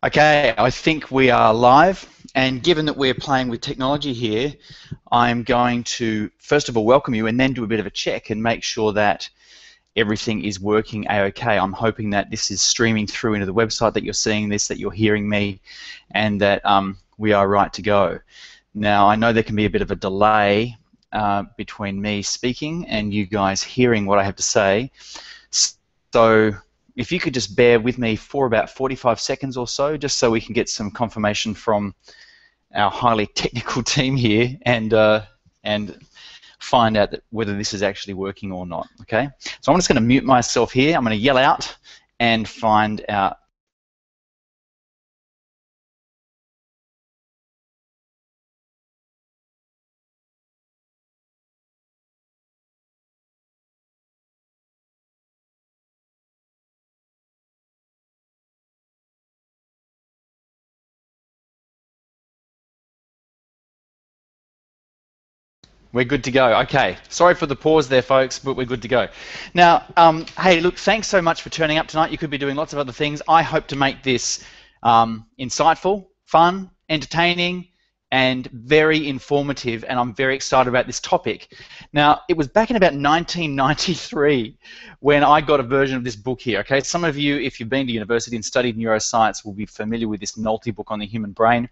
Okay, I think we are live, and given that we're playing with technology here, I'm going to first of all welcome you and then do a bit of a check and make sure that everything is working a-okay. I'm hoping that this is streaming through into the website, that you're seeing this, that you're hearing me, and that we are right to go. Now, I know there can be a bit of a delay between me speaking and you guys hearing what I have to say, so if you could just bear with me for about 45 seconds or so, just so we can get some confirmation from our highly technical team here and find out whether this is actually working or not, okay? So I'm just going to mute myself here. I'm going to yell out and find out. We're good to go. Okay. Sorry for the pause there, folks, but we're good to go. Now, hey, look, thanks so much for turning up tonight. You could be doing lots of other things. I hope to make this insightful, fun, entertaining, and very informative, and I'm very excited about this topic. Now, it was back in about 1993 when I got a version of this book here, okay? Some of you, if you've been to university and studied neuroscience, will be familiar with this Nolte book on the human brain.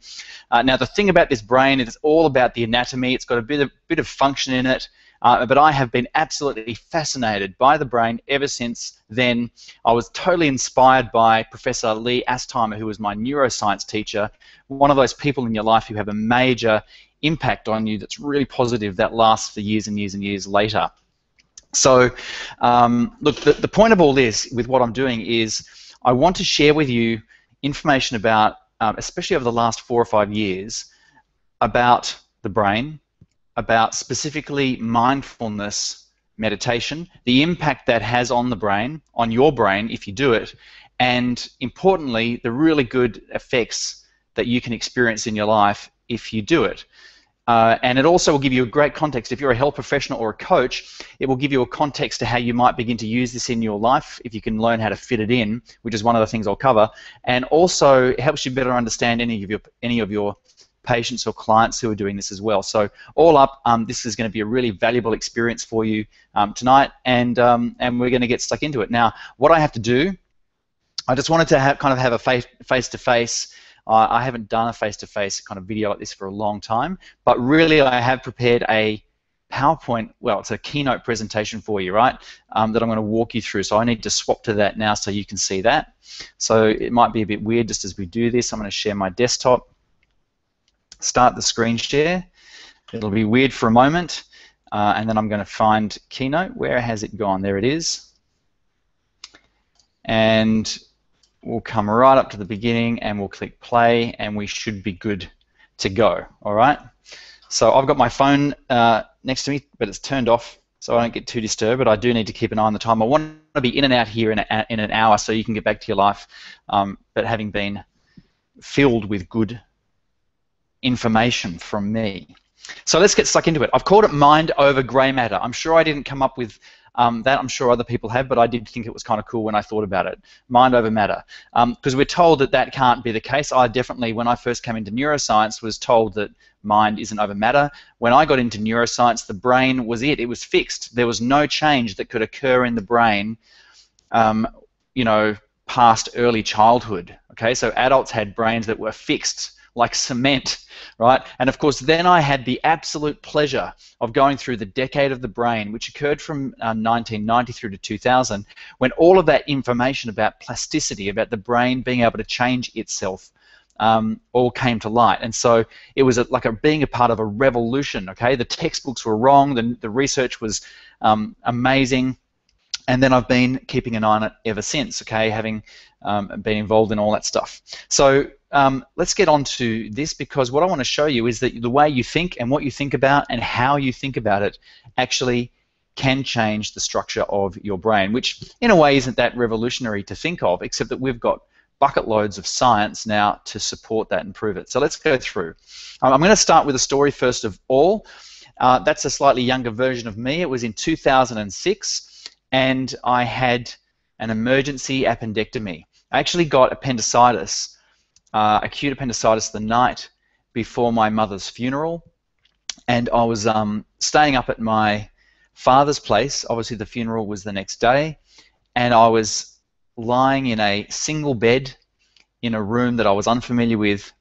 Now, the thing about this brain is it's all about the anatomy. It's got a bit of function in it, but I have been absolutely fascinated by the brain ever since then. I was totally inspired by Professor Lee Astheimer, who was my neuroscience teacher, one of those people in your life who have a major impact on you that's really positive, that lasts for years and years and years later. So, look, the point of all this, with what I'm doing, is I want to share with you information about, especially over the last 4 or 5 years, about the brain, about specifically mindfulness meditation, the impact that has on the brain, on your brain if you do it, and importantly, the really good effects that you can experience in your life if you do it. And it also will give you a great context. If you're a health professional or a coach, it will give you a context to how you might begin to use this in your life if you can learn how to fit it in, which is one of the things I'll cover. And also, it helps you better understand any of your patients or clients who are doing this as well. So all up, this is going to be a really valuable experience for you tonight, and we're going to get stuck into it. Now, what I have to do, I just wanted to kind of have a face-to-face. I haven't done a face-to-face kind of video like this for a long time, but really I have prepared a PowerPoint, well, it's a keynote presentation for you, right, that I'm going to walk you through. So I need to swap to that now so you can see that. So it might be a bit weird just as we do this. I'm going to share my desktop, start the screen share. It'll be weird for a moment, and then I'm going to find Keynote. Where has it gone? There it is. And we'll come right up to the beginning and we'll click play, and we should be good to go. All right. So I've got my phone next to me, but it's turned off, so I don't get too disturbed. But I do need to keep an eye on the time. I want to be in and out here in an hour, so you can get back to your life, but having been filled with good information from me. So let's get stuck into it. I've called it Mind Over Grey Matter. I'm sure I didn't come up with that. I'm sure other people have, but I did think it was kind of cool when I thought about it. Mind over matter. Because we're told that that can't be the case. I definitely, when I first came into neuroscience, was told that mind isn't over matter. When I got into neuroscience, the brain was it. It was fixed. There was no change that could occur in the brain, you know, past early childhood. Okay, so adults had brains that were fixed like cement, right? And of course, then I had the absolute pleasure of going through the decade of the brain, which occurred from 1990 through to 2000, when all of that information about plasticity, about the brain being able to change itself, all came to light. And so it was like being a part of a revolution, okay? The textbooks were wrong, the research was amazing, and then I've been keeping an eye on it ever since, okay, having been involved in all that stuff. So let's get on to this, because what I want to show you is that the way you think and what you think about and how you think about it actually can change the structure of your brain, which in a way isn't that revolutionary to think of, except that we've got bucket loads of science now to support that and prove it. So let's go through. I'm going to start with a story first of all. That's a slightly younger version of me. It was in 2006. And I had an emergency appendectomy. I actually got appendicitis acute appendicitis the night before my mother's funeral, and I was staying up at my father's place. Obviously, the funeral was the next day, and I was lying in a single bed in a room that I was unfamiliar with,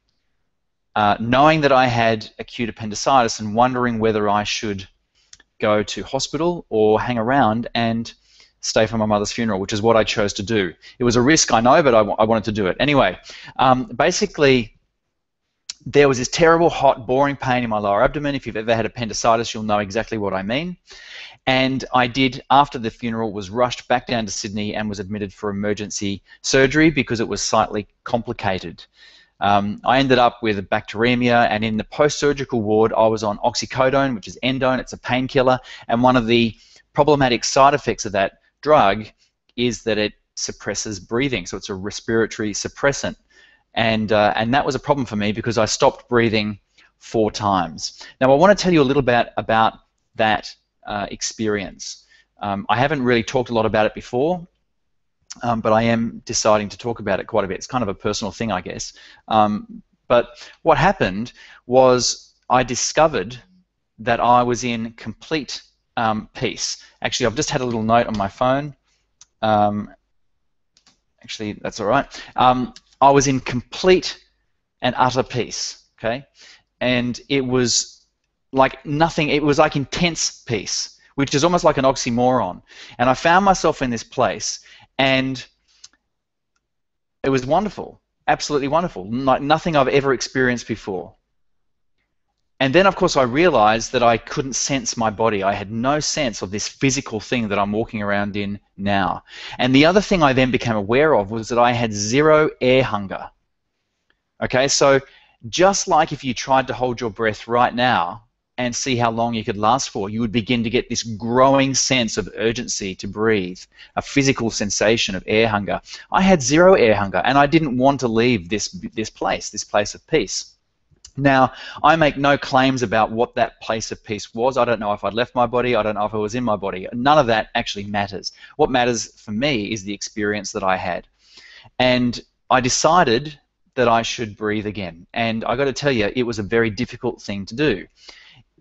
knowing that I had acute appendicitis and wondering whether I should go to hospital or hang around and stay for my mother's funeral, which is what I chose to do. It was a risk, I know, but I wanted to do it. Anyway, basically, there was this terrible, hot, boring pain in my lower abdomen. If you've ever had appendicitis, you'll know exactly what I mean. And I did, after the funeral, was rushed back down to Sydney and was admitted for emergency surgery because it was slightly complicated. I ended up with a bacteremia, and in the post-surgical ward, I was on oxycodone, which is endone. It's a painkiller, and one of the problematic side effects of that drug is that it suppresses breathing, so it's a respiratory suppressant. And that was a problem for me because I stopped breathing 4 times. Now, I want to tell you a little bit about that experience. I haven't really talked a lot about it before, but I am deciding to talk about it quite a bit. It's kind of a personal thing, I guess. But what happened was I discovered that I was in complete peace. Actually, I've just had a little note on my phone. Actually, that's all right. I was in complete and utter peace, okay? And it was like nothing, it was like intense peace, which is almost like an oxymoron. And I found myself in this place, and it was wonderful, absolutely wonderful, like nothing I've ever experienced before. And then, of course, I realized that I couldn't sense my body. I had no sense of this physical thing that I'm walking around in now. And the other thing I then became aware of was that I had 0 air hunger. Okay, so just like if you tried to hold your breath right now and see how long you could last for, you would begin to get this growing sense of urgency to breathe, a physical sensation of air hunger. I had 0 air hunger, and I didn't want to leave this place of peace. Now, I make no claims about what that place of peace was. I don't know if I'd left my body. I don't know if I was in my body. None of that actually matters. What matters for me is the experience that I had. And I decided that I should breathe again. And I got to tell you, it was a very difficult thing to do.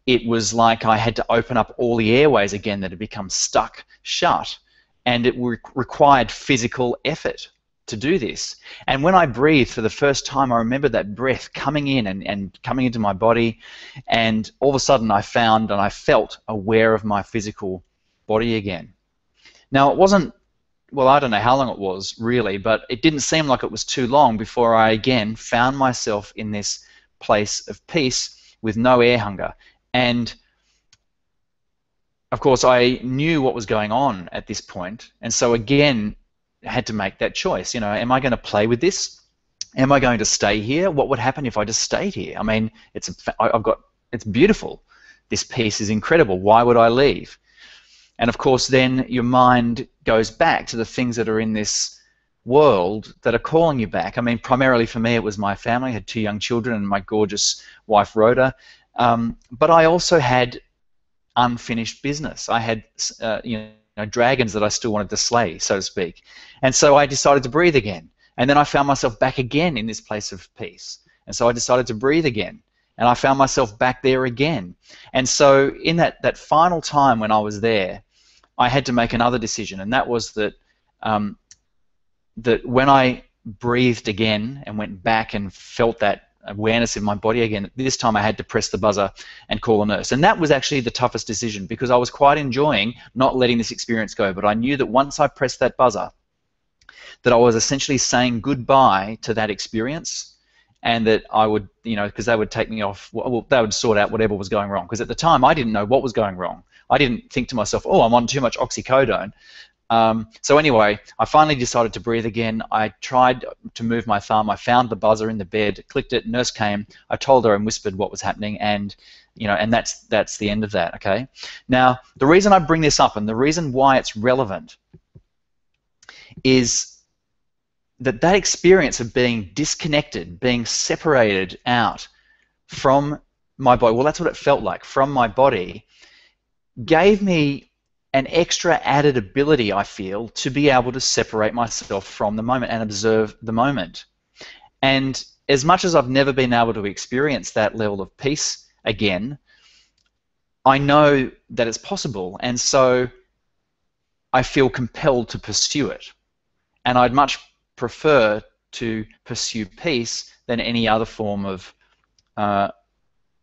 It was like I had to open up all the airways again that had become stuck shut. And it required physical effort to do this. And when I breathed for the first time, I remember that breath coming in and coming into my body, and all of a sudden I found and I felt aware of my physical body again. Now, it wasn't, well, I don't know how long it was really, but it didn't seem like it was too long before I again found myself in this place of peace with no air hunger. And of course, I knew what was going on at this point, and so again, had to make that choice. You know, am I going to play with this? Am I going to stay here? What would happen if I just stayed here? I mean, it's beautiful. This piece is incredible. Why would I leave? And of course, then your mind goes back to the things that are in this world that are calling you back. I mean, primarily for me, it was my family. I had 2 young children and my gorgeous wife, Rhoda. But I also had unfinished business. I had, dragons that I still wanted to slay, so to speak. And so I decided to breathe again. And then I found myself back again in this place of peace. And so I decided to breathe again. And I found myself back there again. And so in that final time when I was there, I had to make another decision. And that was that, that when I breathed again and went back and felt that awareness in my body again, this time I had to press the buzzer and call a nurse. And that was actually the toughest decision, because I was quite enjoying not letting this experience go, but I knew that once I pressed that buzzer, that I was essentially saying goodbye to that experience, and that I would, because they would take me off, well, they would sort out whatever was going wrong, because at the time I didn't know what was going wrong. I didn't think to myself, oh, I'm on too much oxycodone. So anyway, I finally decided to breathe again. I tried to move my thumb. I found the buzzer in the bed, clicked it, nurse came. I told her and whispered what was happening, and and that's the end of that. Okay. Now, the reason I bring this up and the reason why it's relevant is that experience of being disconnected, being separated out from my body, well, that's what it felt like, from my body, gave me an extra added ability, I feel, to be able to separate myself from the moment and observe the moment. And as much as I've never been able to experience that level of peace again, I know that it's possible, and so I feel compelled to pursue it. And I'd much prefer to pursue peace than any other form of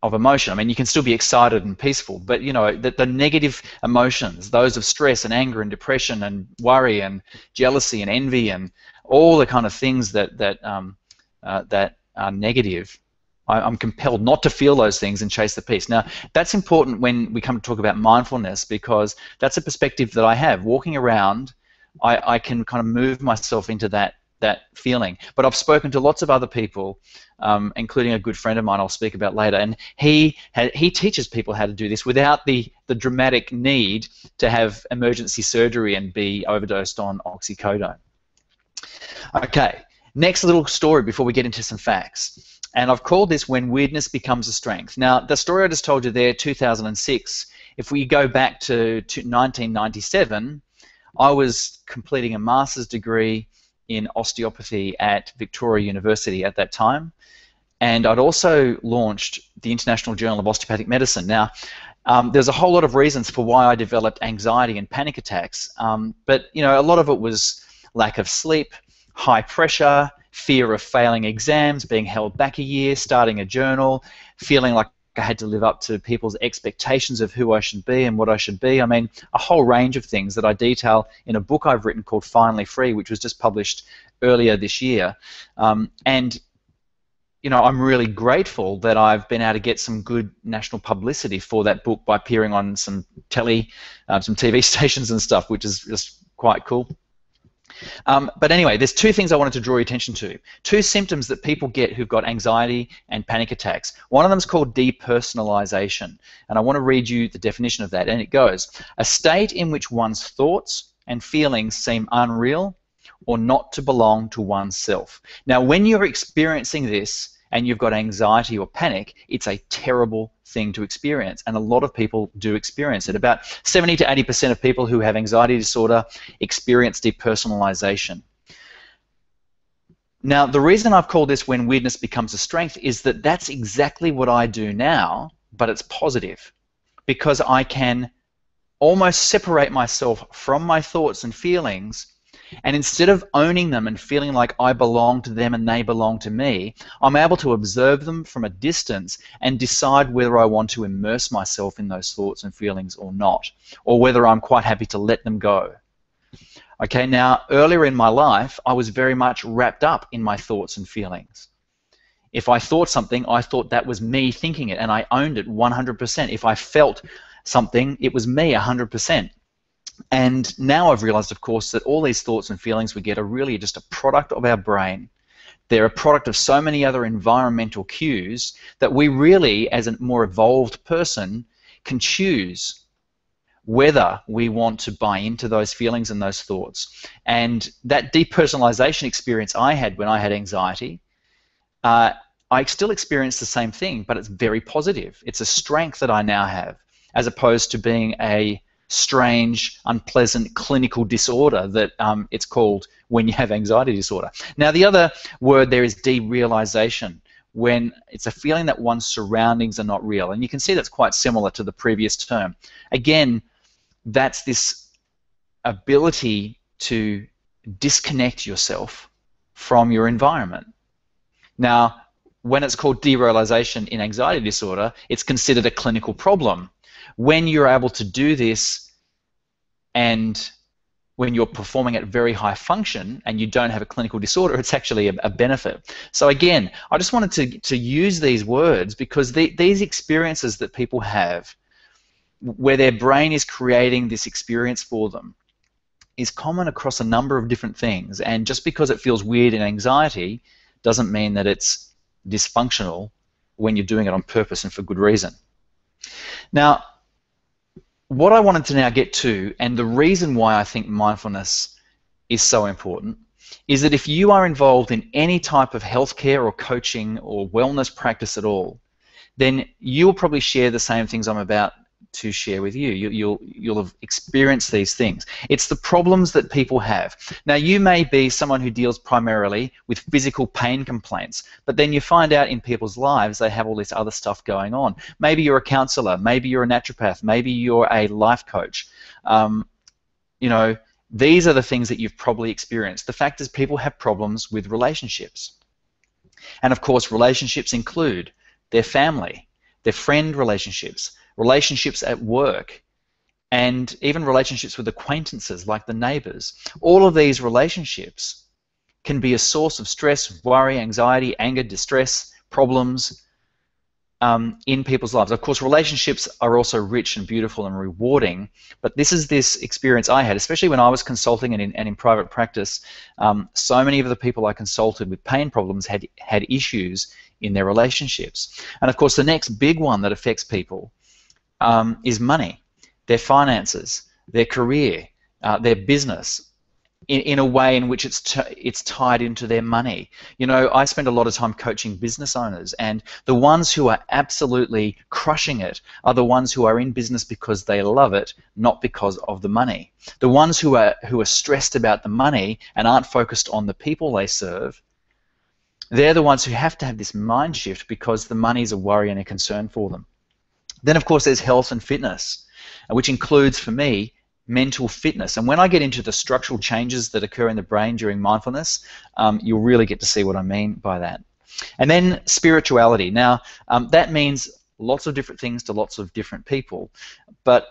emotion. I mean, you can still be excited and peaceful, but you know, the negative emotions, those of stress and anger and depression and worry and jealousy and envy and all the kind of things that are negative, I'm compelled not to feel those things and chase the peace. Now, that's important when we come to talk about mindfulness, because that's a perspective that I have. Walking around, I can kind of move myself into that feeling. But I've spoken to lots of other people, including a good friend of mine I'll speak about later, and he teaches people how to do this without the dramatic need to have emergency surgery and be overdosed on oxycodone. Okay, next little story before we get into some facts. And I've called this When Weirdness Becomes a Strength. Now, the story I just told you there, 2006, if we go back to 1997, I was completing a master's degree in osteopathy at Victoria University at that time, and I'd also launched the International Journal of Osteopathic Medicine. Now, there's a whole lot of reasons for why I developed anxiety and panic attacks, but you know, a lot of it was lack of sleep, high pressure, fear of failing exams, being held back a year, starting a journal, feeling like I had to live up to people's expectations of who I should be and what I should be. I mean, a whole range of things that I detail in a book I've written called Finally Free, which was just published earlier this year. And, you know, I'm really grateful that I've been able to get some good national publicity for that book by appearing on some TV stations and stuff, which is just quite cool. But anyway, there's two things I wanted to draw your attention to. Two symptoms that people get who've got anxiety and panic attacks. One of them is called depersonalization, and I want to read you the definition of that, and it goes, a state in which one's thoughts and feelings seem unreal or not to belong to oneself. Now, when you're experiencing this and you've got anxiety or panic, it's a terrible thing to experience, and a lot of people do experience it. About 70 to 80% of people who have anxiety disorder experience depersonalization. Now, the reason I've called this When Weirdness Becomes a Strength is that that's exactly what I do now, but it's positive, because I can almost separate myself from my thoughts and feelings, and instead of owning them and feeling like I belong to them and they belong to me, I'm able to observe them from a distance and decide whether I want to immerse myself in those thoughts and feelings or not, or whether I'm quite happy to let them go. Okay, now, earlier in my life, I was very much wrapped up in my thoughts and feelings. If I thought something, I thought that was me thinking it, and I owned it 100%. If I felt something, it was me 100%. And now I've realized, of course, that all these thoughts and feelings we get are really just a product of our brain. They're a product of so many other environmental cues that we really, as a more evolved person, can choose whether we want to buy into those feelings and those thoughts. And that depersonalization experience I had when I had anxiety, I still experience the same thing, but it's very positive. It's a strength that I now have, as opposed to being a strange, unpleasant clinical disorder that it's called when you have anxiety disorder. Now, the other word there is derealization, when it's a feeling that one's surroundings are not real. And you can see that's quite similar to the previous term. Again, that's this ability to disconnect yourself from your environment. Now, when it's called derealization in anxiety disorder, it's considered a clinical problem. When you're able to do this, and when you're performing at very high function and you don't have a clinical disorder, it's actually a benefit. So again, I just wanted to use these words because these experiences that people have, where their brain is creating this experience for them, is common across a number of different things. And just because it feels weird in anxiety doesn't mean that it's dysfunctional when you're doing it on purpose and for good reason. Now, what I wanted to now get to, and the reason why I think mindfulness is so important, is that if you are involved in any type of healthcare or coaching or wellness practice at all, then you'll probably share the same things I'm about to share with you. You'll have experienced these things. It's the problems that people have. Now, you may be someone who deals primarily with physical pain complaints, but then you find out in people's lives they have all this other stuff going on. Maybe you're a counselor, maybe you're a naturopath, maybe you're a life coach. You know, these are the things that you've probably experienced. The fact is, people have problems with relationships. And of course, relationships include their family, their friend relationships, relationships at work, and even relationships with acquaintances like the neighbors. All of these relationships can be a source of stress, worry, anxiety, anger, distress, problems in people's lives. Of course, relationships are also rich and beautiful and rewarding, but this experience I had, especially when I was consulting and in private practice. So many of the people I consulted with pain problems had issues in their relationships. And of course, the next big one that affects people is money, their finances, their career, their business, in a way in which it's tied into their money. You know, I spend a lot of time coaching business owners, and the ones who are absolutely crushing it are the ones who are in business because they love it, not because of the money. The ones who are stressed about the money and aren't focused on the people they serve, they're the ones who have to have this mind shift because the money is a worry and a concern for them. Then, of course, there's health and fitness, which includes, for me, mental fitness. And when I get into the structural changes that occur in the brain during mindfulness, you'll really get to see what I mean by that. And then spirituality. Now, that means lots of different things to lots of different people. But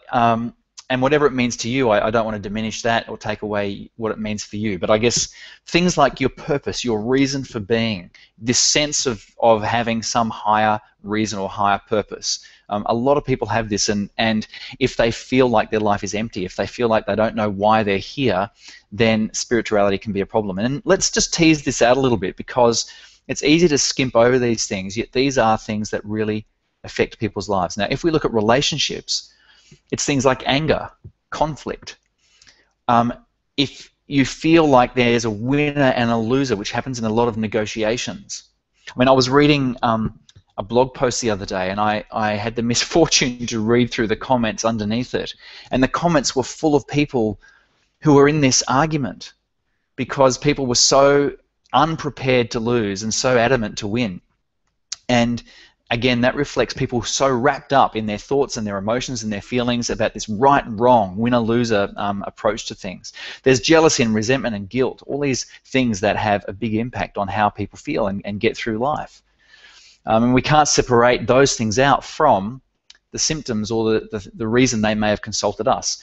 and whatever it means to you, I don't want to diminish that or take away what it means for you. But I guess things like your purpose, your reason for being, this sense of having some higher reason or higher purpose. A lot of people have this, and if they feel like their life is empty, if they feel like they don't know why they're here, then spirituality can be a problem. And let's just tease this out a little bit, because it's easy to skimp over these things, yet these are things that really affect people's lives. Now, if we look at relationships, it's things like anger, conflict. If you feel like there's a winner and a loser, which happens in a lot of negotiations. I mean, I was reading a blog post the other day, and I had the misfortune to read through the comments underneath it, and the comments were full of people who were in this argument because people were so unprepared to lose and so adamant to win. And again, that reflects people so wrapped up in their thoughts and their emotions and their feelings about this right and wrong, winner-loser approach to things. There's jealousy and resentment and guilt, all these things that have a big impact on how people feel and get through life. And we can't separate those things out from the symptoms or the reason they may have consulted us.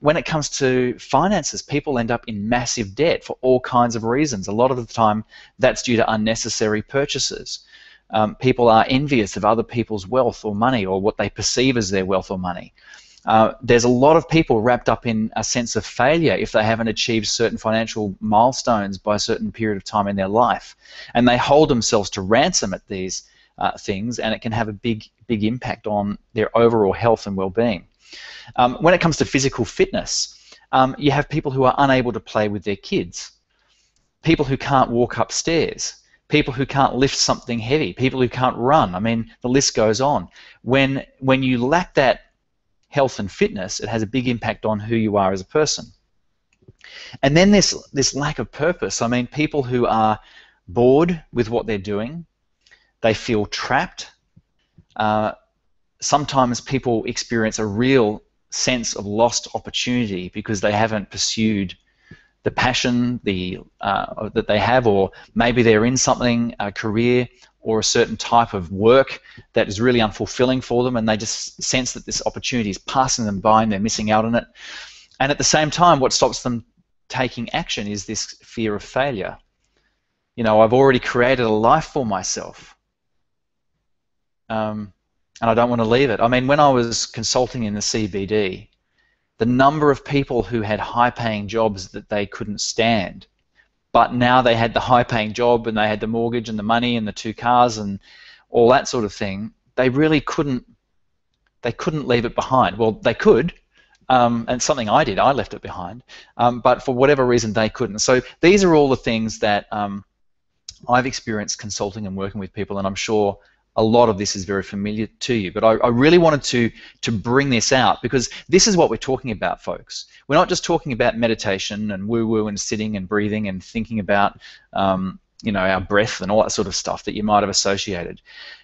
When it comes to finances, people end up in massive debt for all kinds of reasons. A lot of the time, that's due to unnecessary purchases. People are envious of other people's wealth or money, or what they perceive as their wealth or money. There's a lot of people wrapped up in a sense of failure if they haven't achieved certain financial milestones by a certain period of time in their life. And they hold themselves to ransom at these things, and it can have a big impact on their overall health and well-being. When it comes to physical fitness, you have people who are unable to play with their kids, people who can't walk upstairs, people who can't lift something heavy, people who can't run. I mean, the list goes on. When you lack that health and fitness, it has a big impact on who you are as a person. And then this lack of purpose. I mean, people who are bored with what they're doing, they feel trapped. Sometimes people experience a real sense of lost opportunity because they haven't pursued the passion that they have, or maybe they're in something, a career or a certain type of work that is really unfulfilling for them, and they just sense that this opportunity is passing them by and they're missing out on it. And at the same time, what stops them taking action is this fear of failure. You know, I've already created a life for myself, and I don't want to leave it. I mean, when I was consulting in the CBD, the number of people who had high-paying jobs that they couldn't stand, but now they had the high-paying job and they had the mortgage and the money and the 2 cars and all that sort of thing, they really couldn't leave it behind. Well, they could, and something I did, I left it behind, but for whatever reason they couldn't. So these are all the things that I've experienced consulting and working with people, and I'm sure a lot of this is very familiar to you. But I really wanted to bring this out because this is what we're talking about, folks. We're not just talking about meditation and woo-woo and sitting and breathing and thinking about you know, our breath and all that sort of stuff that you might have associated.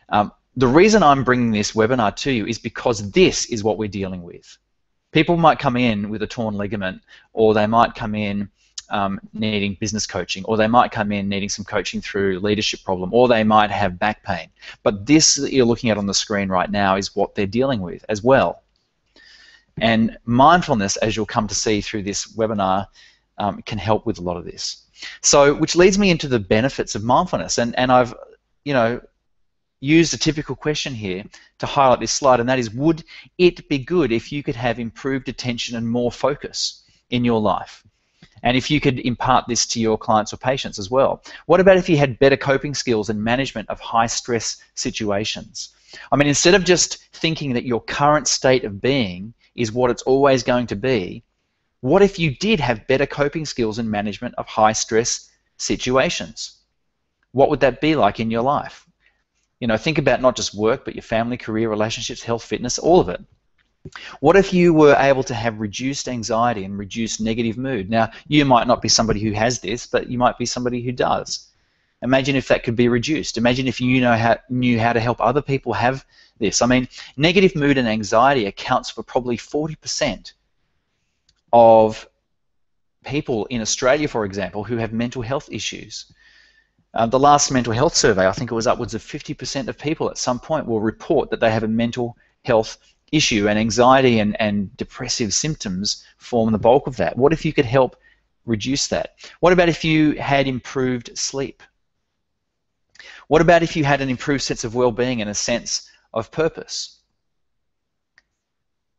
The reason I'm bringing this webinar to you is because this is what we're dealing with. People might come in with a torn ligament, or they might come in needing business coaching, or they might come in needing some coaching through leadership problem, or they might have back pain. But this that you're looking at on the screen right now is what they're dealing with as well. And mindfulness, as you'll come to see through this webinar, can help with a lot of this. So, which leads me into the benefits of mindfulness. And I've, you know, used a typical question here to highlight this slide, and that is, would it be good if you could have improved attention and more focus in your life? And if you could impart this to your clients or patients as well. What about if you had better coping skills and management of high-stress situations? I mean, instead of just thinking that your current state of being is what it's always going to be, what if you did have better coping skills and management of high-stress situations? What would that be like in your life? You know, think about not just work, but your family, career, relationships, health, fitness, all of it. What if you were able to have reduced anxiety and reduced negative mood? Now, you might not be somebody who has this, but you might be somebody who does. Imagine if that could be reduced. Imagine if you knew how to help other people have this. I mean, negative mood and anxiety accounts for probably 40% of people in Australia, for example, who have mental health issues. The last mental health survey, I think it was upwards of 50% of people at some point will report that they have a mental health issue, and anxiety and depressive symptoms form the bulk of that. What if you could help reduce that? What about if you had improved sleep? What about if you had an improved sense of well-being and a sense of purpose?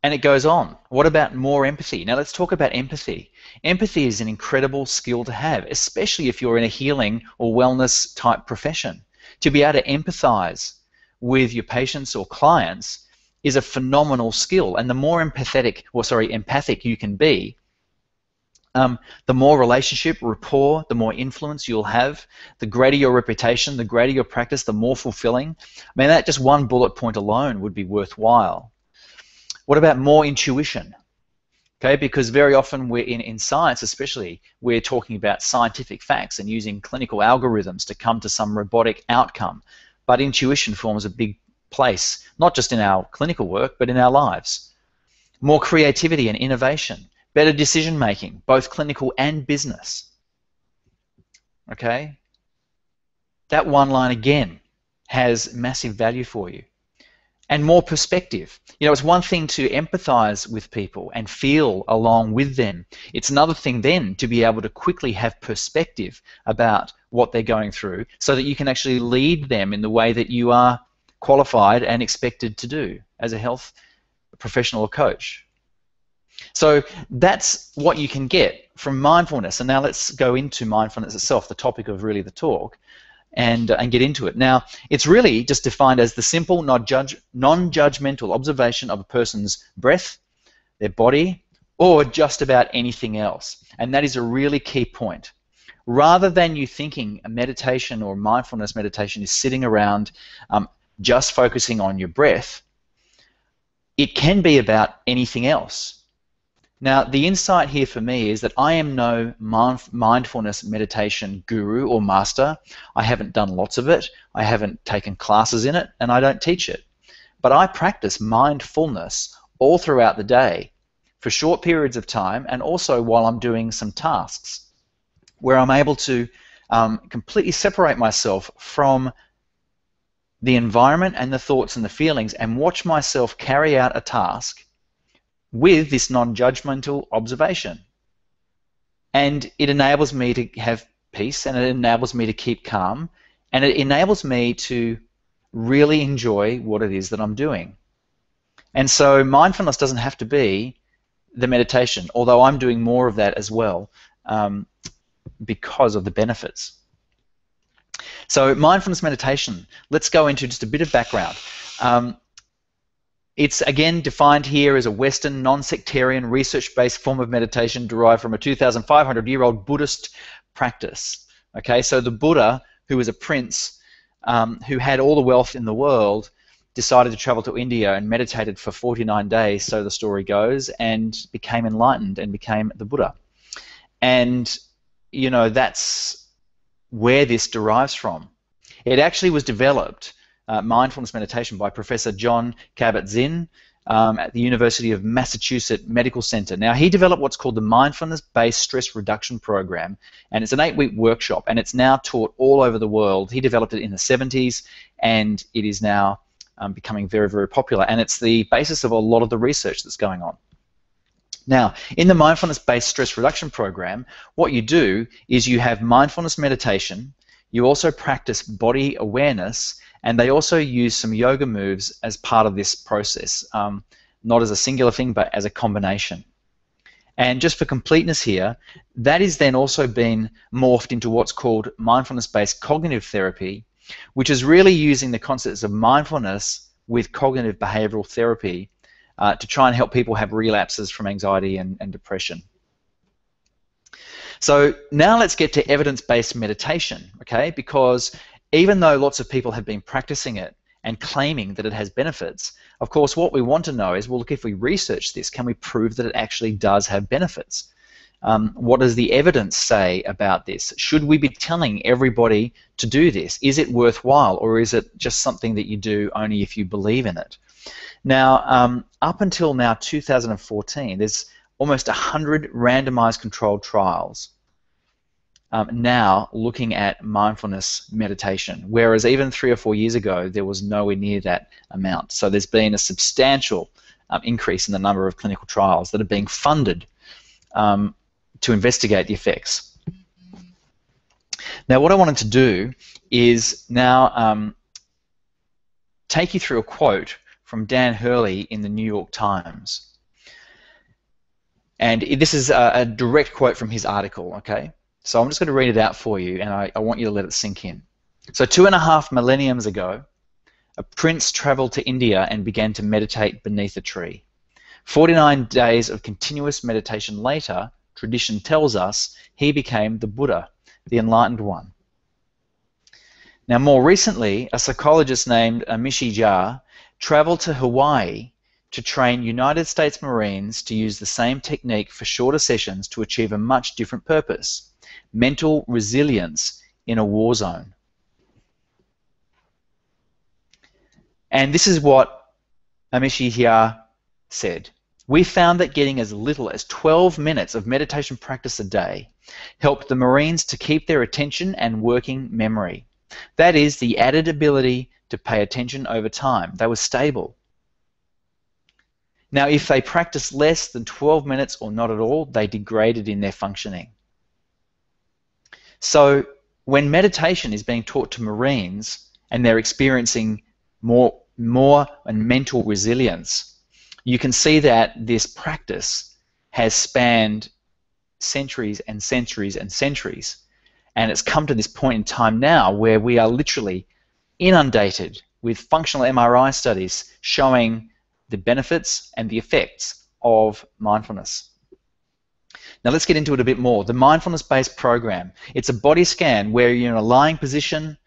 And it goes on. What about more empathy? Now let's talk about empathy. Empathy is an incredible skill to have, especially if you're in a healing or wellness type profession. To be able to empathize with your patients or clients is a phenomenal skill, and the more empathic you can be, the more relationship, rapport, the more influence you'll have, the greater your reputation, the greater your practice, the more fulfilling. I mean, that just one bullet point alone would be worthwhile. What about more intuition? Okay, because very often we're in science especially, we're talking about scientific facts and using clinical algorithms to come to some robotic outcome. But intuition forms a big place, not just in our clinical work, but in our lives. More creativity and innovation, better decision making, both clinical and business. Okay? That one line again has massive value for you. And more perspective. You know, it's one thing to empathize with people and feel along with them. It's another thing then to be able to quickly have perspective about what they're going through so that you can actually lead them in the way that you are qualified and expected to do as a health professional or coach. So that's what you can get from mindfulness. And now let's go into mindfulness itself, the topic of really the talk, and get into it. Now, it's really just defined as the simple, non-judgmental observation of a person's breath, their body, or just about anything else. And that is a really key point. Rather than you thinking a meditation or mindfulness meditation is sitting around just focusing on your breath, it can be about anything else. Now, the insight here for me is that I am no mindfulness meditation guru or master. I haven't done lots of it. I haven't taken classes in it, and I don't teach it. But I practice mindfulness all throughout the day for short periods of time, and also while I'm doing some tasks where I'm able to completely separate myself from the environment and the thoughts and the feelings and watch myself carry out a task with this non-judgmental observation. And it enables me to have peace, and it enables me to keep calm, and it enables me to really enjoy what it is that I'm doing. And so mindfulness doesn't have to be the meditation, although I'm doing more of that as well because of the benefits. So mindfulness meditation, let's go into just a bit of background. It's again defined here as a Western, non-sectarian, research-based form of meditation derived from a 2,500-year-old Buddhist practice. Okay, so the Buddha, who was a prince, who had all the wealth in the world, decided to travel to India and meditated for 49 days, so the story goes, and became enlightened and became the Buddha. And, you know, that's where this derives from. It actually was developed, mindfulness meditation, by Professor John Kabat-Zinn at the University of Massachusetts Medical Center. Now, he developed what's called the Mindfulness-Based Stress Reduction Program, and it's an 8-week workshop, and it's now taught all over the world. He developed it in the 70s, and it is now becoming very, very popular, and it's the basis of a lot of the research that's going on. Now, in the Mindfulness-Based Stress Reduction Program, what you do is you have mindfulness meditation, you also practice body awareness, and they also use some yoga moves as part of this process, not as a singular thing, but as a combination. And just for completeness here, that is then also been morphed into what's called mindfulness-based cognitive therapy, which is really using the concepts of mindfulness with cognitive behavioral therapy to try and help people have relapses from anxiety and depression. So now let's get to evidence-based meditation, okay? Because even though lots of people have been practicing it and claiming that it has benefits, of course what we want to know is, well, look, if we research this, can we prove that it actually does have benefits? What does the evidence say about this? Should we be telling everybody to do this? Is it worthwhile, or is it just something that you do only if you believe in it? Now, up until now, 2014, there's almost 100 randomized controlled trials now looking at mindfulness meditation, whereas even 3 or 4 years ago, there was nowhere near that amount. So there's been a substantial increase in the number of clinical trials that are being funded to investigate the effects. Now, what I wanted to do is now take you through a quote from Dan Hurley in the New York Times. And this is a direct quote from his article, okay? So I'm just going to read it out for you, and I want you to let it sink in. So 2.5 millenniums ago, a prince traveled to India and began to meditate beneath a tree. 49 days of continuous meditation later, tradition tells us, he became the Buddha, the enlightened one. Now, more recently, a psychologist named Amishi Jha traveled to Hawaii to train United States Marines to use the same technique for shorter sessions to achieve a much different purpose: mental resilience in a war zone. And this is what Amishi Jha said. We found that getting as little as 12 minutes of meditation practice a day helped the Marines to keep their attention and working memory. That is, the added ability to pay attention over time. They were stable. Now, if they practiced less than 12 minutes or not at all, they degraded in their functioning. So when meditation is being taught to Marines and they're experiencing more and mental resilience, you can see that this practice has spanned centuries and centuries and centuries. And it's come to this point in time now where we are literally inundated with functional MRI studies showing the benefits and the effects of mindfulness. Now let's get into it a bit more. The mindfulness-based program, it's a body scan where you're in a lying position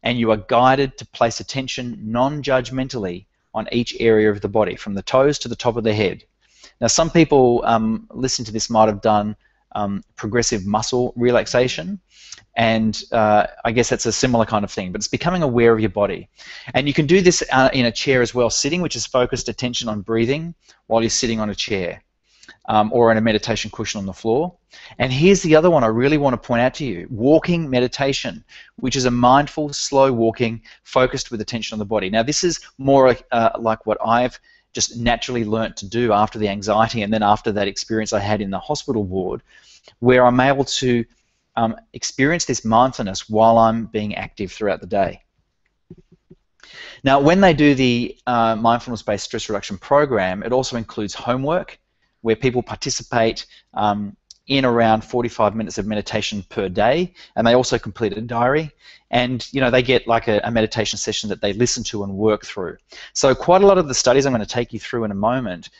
and you are guided to place attention non-judgmentally on each area of the body, from the toes to the top of the head. Now, some people listening to this might have done progressive muscle relaxation, and I guess that's a similar kind of thing, but it's becoming aware of your body. And you can do this in a chair as well, sitting, which is focused attention on breathing while you're sitting on a chair, or on a meditation cushion on the floor. And here's the other one I really want to point out to you: walking meditation, which is a mindful, slow walking, focused with attention on the body. Now, this is more like what I've just naturally learnt to do after the anxiety and then after that experience I had in the hospital ward, where I'm able to experience this mindfulness while I'm being active throughout the day. Now, when they do the mindfulness-based stress reduction program, it also includes homework, where people participate in around 45 minutes of meditation per day, and they also complete a diary, and they get like a meditation session that they listen to and work through. So quite a lot of the studies I'm going to take you through in a moment,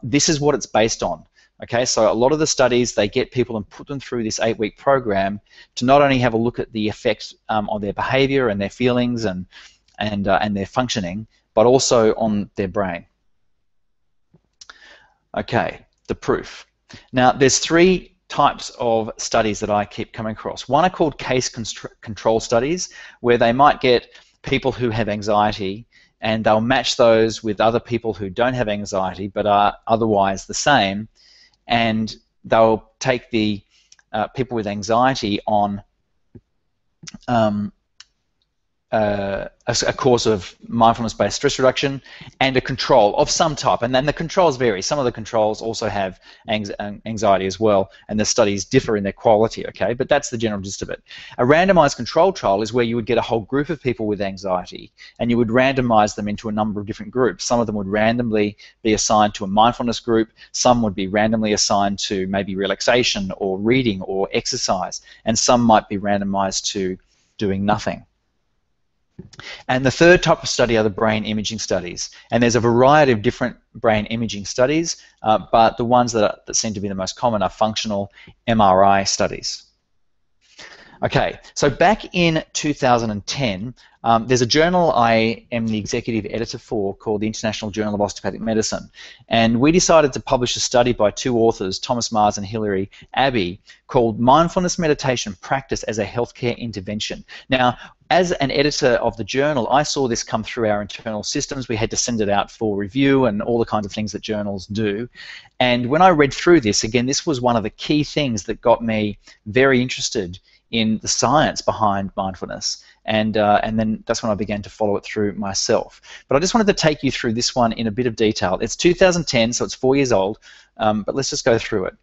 this is what it's based on. Okay, so a lot of the studies, they get people and put them through this 8-week program to not only have a look at the effects on their behavior and their feelings and their functioning, but also on their brain. Okay, the proof. Now, there's 3 types of studies that I keep coming across. One are called case control studies, where they might get people who have anxiety and they'll match those with other people who don't have anxiety but are otherwise the same, and they'll take the people with anxiety on a course of mindfulness-based stress reduction and a control of some type, and then the controls vary. Some of the controls also have anxiety as well, and the studies differ in their quality, okay, but that's the general gist of it. A randomized control trial is where you would get a whole group of people with anxiety, and you would randomize them into a number of different groups. Some of them would randomly be assigned to a mindfulness group, some would be randomly assigned to maybe relaxation or reading or exercise, and some might be randomized to doing nothing. And the third type of study are the brain imaging studies, and there's a variety of different brain imaging studies, but the ones that seem to be the most common are functional MRI studies. Okay, so back in 2010, there's a journal I am the executive editor for called the International Journal of Osteopathic Medicine, and we decided to publish a study by 2 authors, Thomas Mars and Hilary Abbey, called Mindfulness Meditation Practice as a Healthcare Intervention. Now, as an editor of the journal, I saw this come through our internal systems. We had to send it out for review and all the kinds of things that journals do. And when I read through this, again, this was one of the key things that got me very interested in the science behind mindfulness, and then that's when I began to follow it through myself. But I just wanted to take you through this one in a bit of detail. It's 2010, so it's 4 years old, but let's just go through it.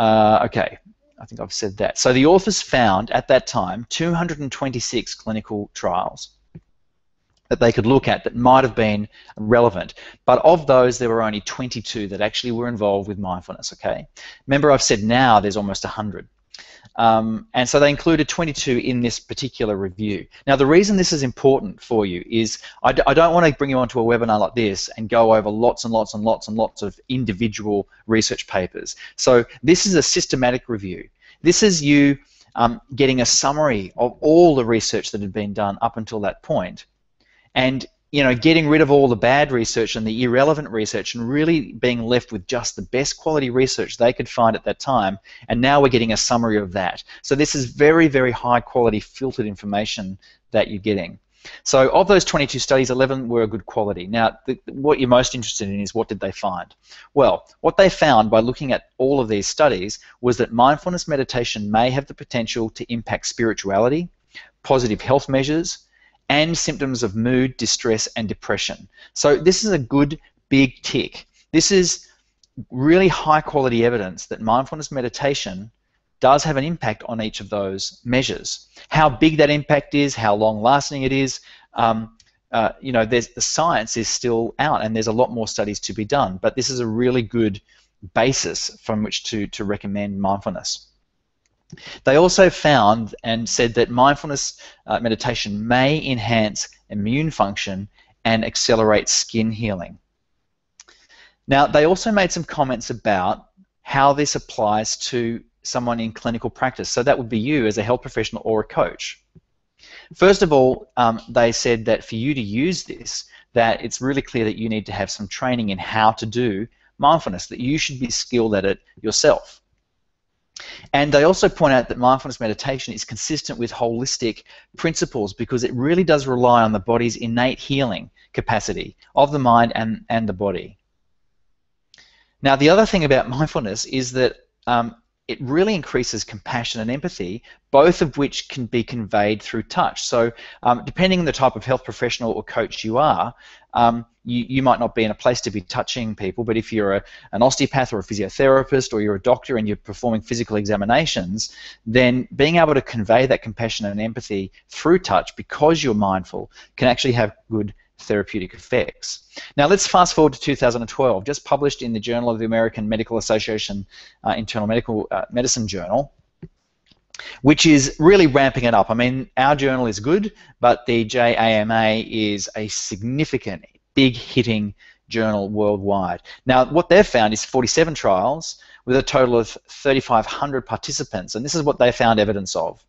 Okay, I think I've said that. So the authors found at that time 226 clinical trials that they could look at that might have been relevant, but of those there were only 22 that actually were involved with mindfulness. Okay, remember I've said now there's almost 100. And so they included 22 in this particular review. Now, the reason this is important for you is I don't want to bring you onto a webinar like this and go over lots and lots and lots and lots of individual research papers. So this is a systematic review. This is you getting a summary of all the research that had been done up until that point, and getting rid of all the bad research and the irrelevant research and really being left with just the best quality research they could find at that time, and now we're getting a summary of that. So this is very, very high quality filtered information that you're getting. So of those 22 studies, 11 were good quality. Now, what you're most interested in is what did they find? Well, what they found by looking at all of these studies was that mindfulness meditation may have the potential to impact spirituality, positive health measures, and symptoms of mood, distress, and depression. So this is a good big tick. This is really high quality evidence that mindfulness meditation does have an impact on each of those measures. How big that impact is, how long lasting it is, the science is still out, and there's a lot more studies to be done, but this is a really good basis from which to recommend mindfulness. They also found and said that mindfulness meditation may enhance immune function and accelerate skin healing. Now, they also made some comments about how this applies to someone in clinical practice. So that would be you as a health professional or a coach. First of all, they said that for you to use this, that it's really clear that you need to have some training in how to do mindfulness, that you should be skilled at it yourself. And they also point out that mindfulness meditation is consistent with holistic principles because it really does rely on the body's innate healing capacity of the mind and the body. Now, the other thing about mindfulness is that it really increases compassion and empathy, both of which can be conveyed through touch. So depending on the type of health professional or coach you are, you might not be in a place to be touching people, but if you're an osteopath or a physiotherapist or you're a doctor and you're performing physical examinations, then being able to convey that compassion and empathy through touch because you're mindful can actually have good therapeutic effects. Now let's fast forward to 2012, just published in the Journal of the American Medical Association Internal Medicine Journal, which is really ramping it up. I mean, our journal is good, but the JAMA is a significant, big hitting journal worldwide. Now what they've found is 47 trials with a total of 3,500 participants, and this is what they found evidence of.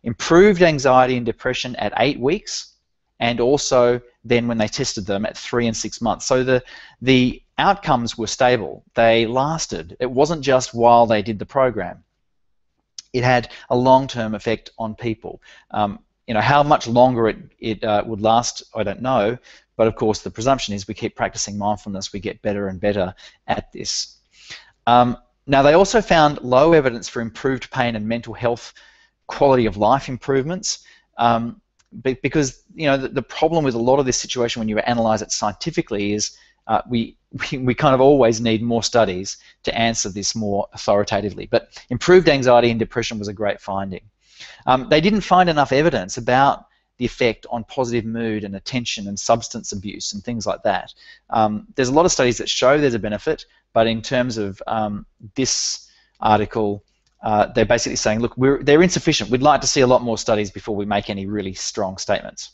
Improved anxiety and depression at 8 weeks, and also then when they tested them at 3 and 6 months. So the outcomes were stable. They lasted. It wasn't just while they did the program. It had a long-term effect on people. You know, how much longer it would last, I don't know, but of course the presumption is we keep practicing mindfulness, we get better and better at this. Now they also found low evidence for improved pain and mental health quality of life improvements. Because you know the problem with a lot of this situation when you analyze it scientifically is we kind of always need more studies to answer this more authoritatively. But improved anxiety and depression was a great finding. They didn't find enough evidence about the effect on positive mood and attention and substance abuse and things like that. There's a lot of studies that show there's a benefit, but in terms of this article, they're basically saying, look, they're insufficient. We'd like to see a lot more studies before we make any really strong statements.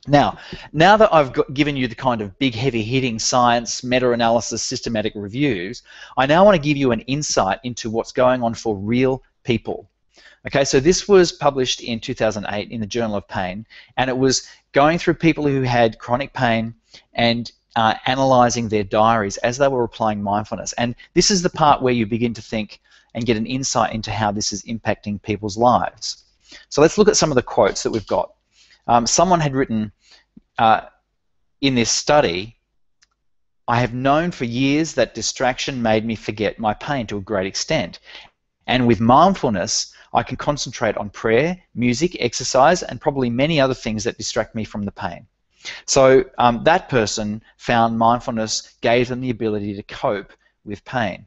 Now that I've given you the kind of big, heavy-hitting science, meta-analysis, systematic reviews, I now want to give you an insight into what's going on for real people. Okay, so this was published in 2008 in the Journal of Pain, and it was going through people who had chronic pain and analyzing their diaries as they were applying mindfulness. And this is the part where you begin to think and get an insight into how this is impacting people's lives. So let's look at some of the quotes that we've got. Someone had written in this study, I have known for years that distraction made me forget my pain to a great extent. And with mindfulness, I can concentrate on prayer, music, exercise, and probably many other things that distract me from the pain. So that person found mindfulness gave them the ability to cope with pain.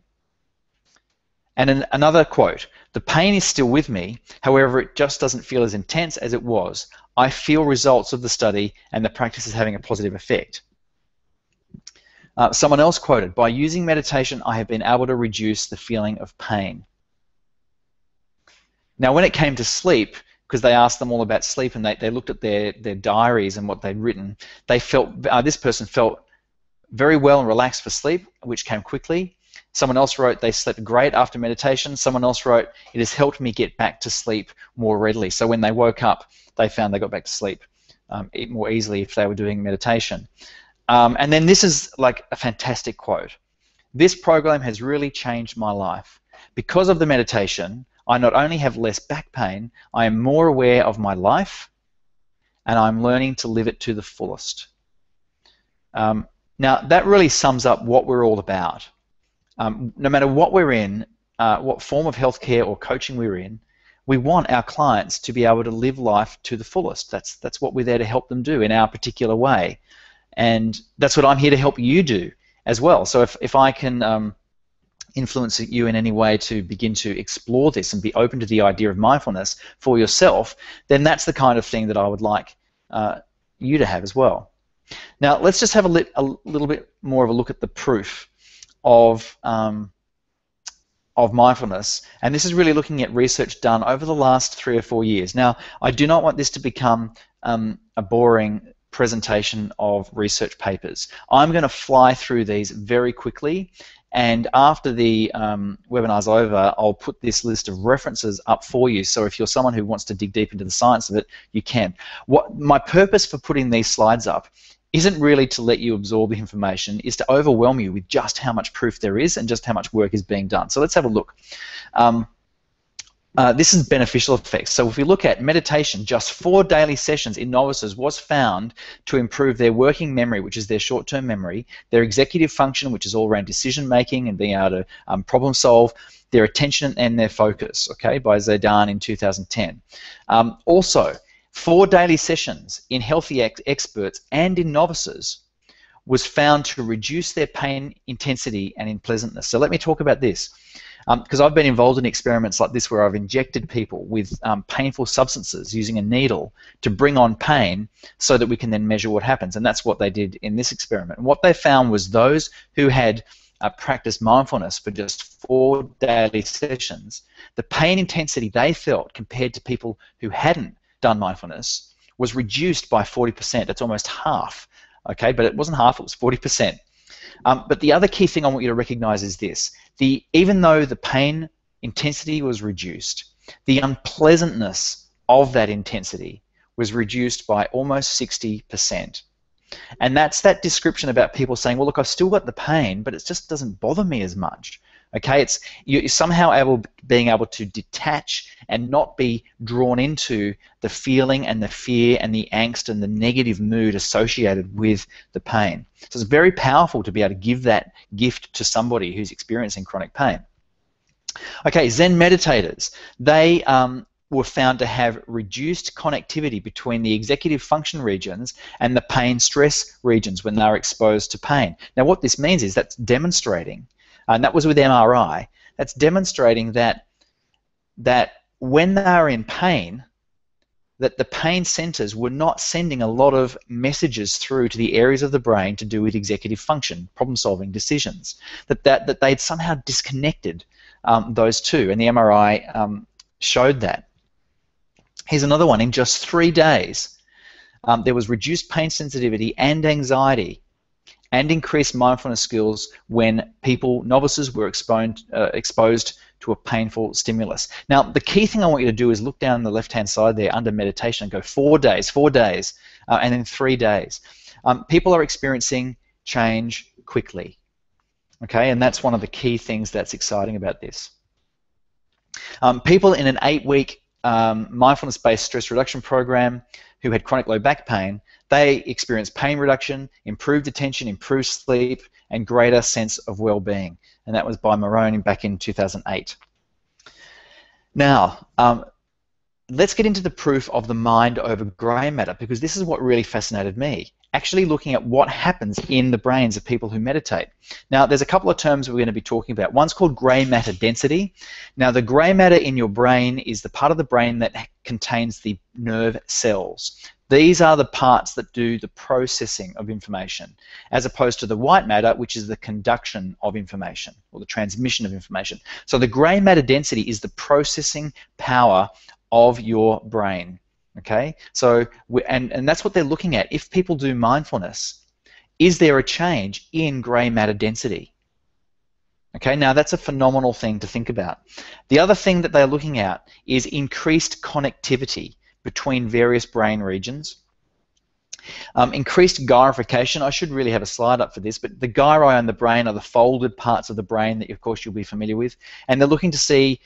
And another quote, the pain is still with me, however, it just doesn't feel as intense as it was. I feel results of the study and the practice is having a positive effect. Someone else quoted, by using meditation, I have been able to reduce the feeling of pain. Now, when it came to sleep, because they asked them all about sleep and they looked at their diaries and what they'd written, they felt, this person felt very well and relaxed for sleep, which came quickly. Someone else wrote they slept great after meditation. Someone else wrote it has helped me get back to sleep more readily. So when they woke up, they found they got back to sleep more easily if they were doing meditation. And then this is like a fantastic quote. This program has really changed my life. Because of the meditation, I not only have less back pain, I am more aware of my life and I'm learning to live it to the fullest. Now that really sums up what we're all about. No matter what we're in, what form of healthcare or coaching we're in, we want our clients to be able to live life to the fullest. That's what we're there to help them do in our particular way. And that's what I'm here to help you do as well. So if I can influence you in any way to begin to explore this and be open to the idea of mindfulness for yourself, then that's the kind of thing that I would like you to have as well. Now let's just have a little bit more of a look at the proof of mindfulness, and this is really looking at research done over the last 3 or 4 years. Now, I do not want this to become a boring presentation of research papers. I'm going to fly through these very quickly, and after the webinar's over, I'll put this list of references up for you, so if you're someone who wants to dig deep into the science of it, you can. My purpose for putting these slides up isn't really to let you absorb the information, is to overwhelm you with just how much proof there is and just how much work is being done. So let's have a look. This is beneficial effects. So if we look at meditation, just 4 daily sessions in novices was found to improve their working memory, which is their short-term memory, their executive function, which is all around decision-making and being able to problem solve, their attention and their focus, okay, by Zaidan in 2010. Also, 4 daily sessions in healthy experts and in novices was found to reduce their pain intensity and unpleasantness. So let me talk about this, because I've been involved in experiments like this where I've injected people with painful substances using a needle to bring on pain so that we can then measure what happens, and that's what they did in this experiment. And what they found was those who had practiced mindfulness for just 4 daily sessions, the pain intensity they felt compared to people who hadn't done mindfulness was reduced by 40%. That's almost half, okay? But it wasn't half, it was 40%. But the other key thing I want you to recognize is this. Even though the pain intensity was reduced, the unpleasantness of that intensity was reduced by almost 60%. And that's that description about people saying, well, look, I've still got the pain, but it just doesn't bother me as much. Okay, you're somehow being able to detach and not be drawn into the feeling and the fear and the angst and the negative mood associated with the pain. So it's very powerful to be able to give that gift to somebody who's experiencing chronic pain. Okay, Zen meditators, they were found to have reduced connectivity between the executive function regions and the pain stress regions when they are exposed to pain. Now what this means is that's demonstrating, and that was with MRI, that's demonstrating that when they are in pain, that the pain centers were not sending a lot of messages through to the areas of the brain to do with executive function, problem solving, decisions, that they'd somehow disconnected those two, and the MRI showed that. Here's another one. In just 3 days, there was reduced pain sensitivity and anxiety and increased mindfulness skills when novices were exposed to a painful stimulus. Now, the key thing I want you to do is look down the left-hand side there under meditation and go 4 days, and then 3 days. People are experiencing change quickly, okay, and that's one of the key things that's exciting about this. People in an 8-week mindfulness-based stress reduction program who had chronic low back pain, they experienced pain reduction, improved attention, improved sleep, and greater sense of well-being. And that was by Moroni back in 2008. Now, let's get into the proof of the mind over grey matter, because this is what really fascinated me. Actually looking at what happens in the brains of people who meditate. Now, there's a couple of terms we're going to be talking about. One's called grey matter density. Now, the grey matter in your brain is the part of the brain that contains the nerve cells. These are the parts that do the processing of information, as opposed to the white matter, which is the conduction of information, or the transmission of information. So the grey matter density is the processing power of your brain. Okay, so and that's what they're looking at. If people do mindfulness, is there a change in grey matter density? Okay, now that's a phenomenal thing to think about. The other thing that they're looking at is increased connectivity between various brain regions. Increased gyrification. I should really have a slide up for this, but the gyri on the brain are the folded parts of the brain that, of course, you'll be familiar with, and they're looking to see,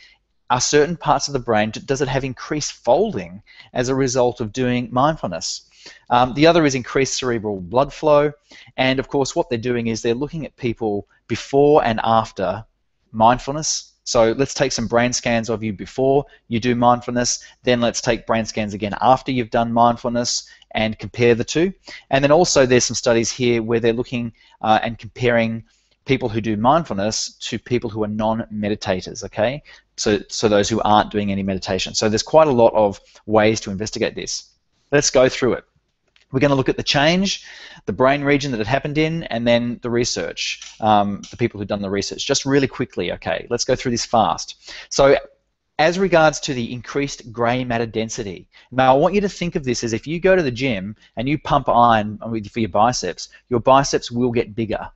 are certain parts of the brain, does it have increased folding as a result of doing mindfulness? The other is increased cerebral blood flow, and of course what they're doing is they're looking at people before and after mindfulness. So let's take some brain scans of you before you do mindfulness, then let's take brain scans again after you've done mindfulness and compare the two. And then also there's some studies here where they're looking and comparing people who do mindfulness to people who are non-meditators, okay? So those who aren't doing any meditation. So there's quite a lot of ways to investigate this. Let's go through it. We're going to look at the change, the brain region that it happened in, and then the research, the people who've done the research. Just really quickly, okay? Let's go through this fast. So as regards to the increased grey matter density, now I want you to think of this as if you go to the gym and you pump iron for your biceps will get bigger.